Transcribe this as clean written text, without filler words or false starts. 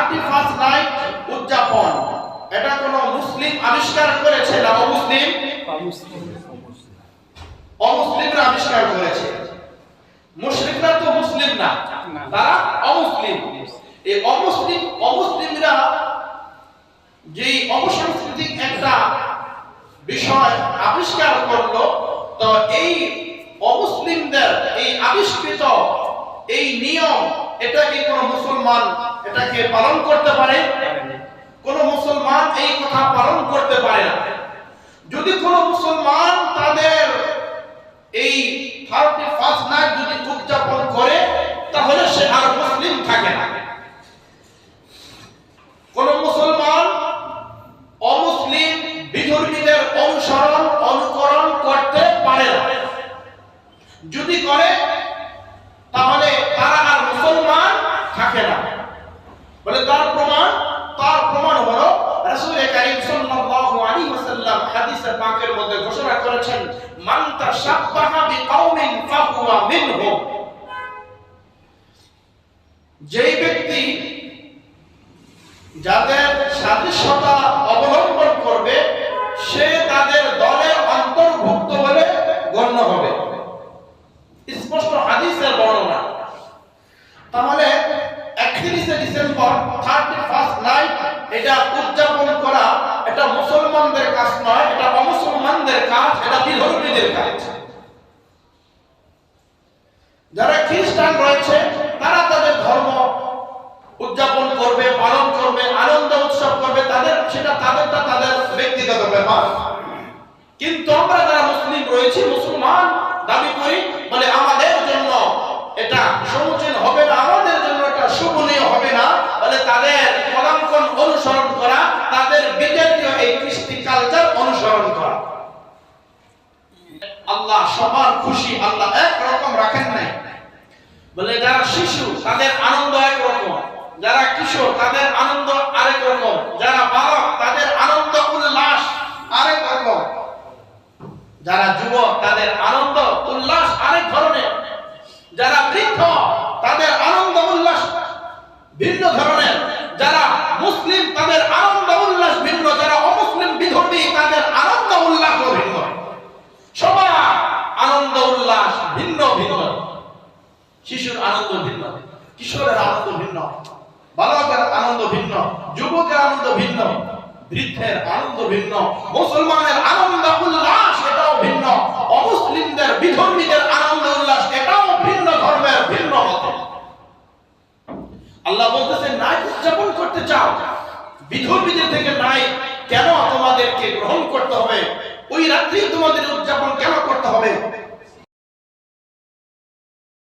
31st night উদযাপন এটা কোন মুসলিম আবিষ্কার করেছে না অমুসলিম? অমুসলিমরা আবিষ্কার করেছে। মুশরিকরা তো মুসলিম না, তারা অমুসলিম। এই অমুসলিমরা যে অপসাংস্কৃতিক একটা বিষয় আবিষ্কার করলো, তো এই অমুসলিমদের এই আবিষ্কৃত এই নিয়ম এটা কি কোন মুসলমান এটাকে পালন করতে পারে? কোন মুসলমান এই কথা পালন করতে পারে না। যদি কোন মুসলমান তাদের এই 31st নাইট যদি উদযাপন করে, তাহলে সে আর মুসলিম থাকে না। কোন মুসলমান অমুসলিম বিধর্মীদের অনুকরণ করতে পারে না। যদি করে তাহলে তারা আর মুসলমান থাকে না। বলে তার প্রমাণ হলো রাসূল কারীম সাল্লাল্লাহু আলাইহি ওয়াসাল্লাম হাদিসে পাকের মধ্যে ঘোষণা করেছেন, মান তাশাব্বাহা বিকাউমিন ফাহুয়া মিনহুম। যেই ব্যক্তি যাদের সাদৃশ্যতা অবলম্বন করবে, সে তাদের দলের অন্তর্ভুক্ত বলে গণ্য হবে। স্পষ্ট হাদিসের বর্ণনা। তাহলে 31 ডিসেম্বর 31st নাইট এটা উদযাপন করা এটা মুসলমানদের কাজ নয়, এটা অমুসলমানদের কাজ, এটা বিধর্মীদের কাজ। যারা খ্রিস্টান রয়েছে তারা তাদের ধর্ম উদযাপন করবে, পালন করবে, আনন্দ উৎসব করবে, সেটা তাদের ব্যক্তিগত ব্যাপার। কিন্তু আমরা যারা মুসলিম রয়েছি, মুসলমান দাবি করি, বলে আমাদের জন্য এটা সমীচীন হবে না, আমাদের জন্য এটা শোভনীয় হবে না, বলে তাদের পদাঙ্কন অনুসরণ করা, তাদের বিজাতীয় এই কৃষ্টি কালচার অনুসরণ করা। আল্লাহ সবার খুশি আল্লাহ এক রকম রাখেন নাই। বলে যারা শিশু তাদের আনন্দ একরকম, যারা কিশোর তাদের আনন্দ আরেক রকম, যারা বালক তাদের আনন্দ উল্লাস আরেক রকম, যারা যুবক তাদের আনন্দ উল্লাস আরেক ধরনের, যারা বৃদ্ধ তাদের আনন্দ উল্লাস ভিন্ন ধরনের, যারা মুসলিম তাদের আনন্দ উল্লাস ভিন্ন, যারা অমুসলিম বিধর্মী তাদের আনন্দ উল্লাস ভিন্ন। সবার আনন্দ উল্লাস ভিন্ন ভিন্ন। শিশুর আনন্দ ভিন্ন, কিশোরের আনন্দ ভিন্ন, বালকের আনন্দ ভিন্ন, যুবকের আনন্দ ভিন্ন, বৃদ্ধের আনন্দ ভিন্ন, মুসলমানের আনন্দ উল্লাস এটাও ভিন্ন, অমুসলিমদের বিধর্মীদের আনন্দ উল্লাস এটাও ভিন্ন ধর্মের ভিন্ন মতে। আল্লাহ বলতেছেন, নাই উদযাপন করতে চাও, বিধর্মীদের থেকে নাই কেন তোমাদেরকে গ্রহণ করতে হবে? ওই রাত্রি তোমাদের উদযাপন কেন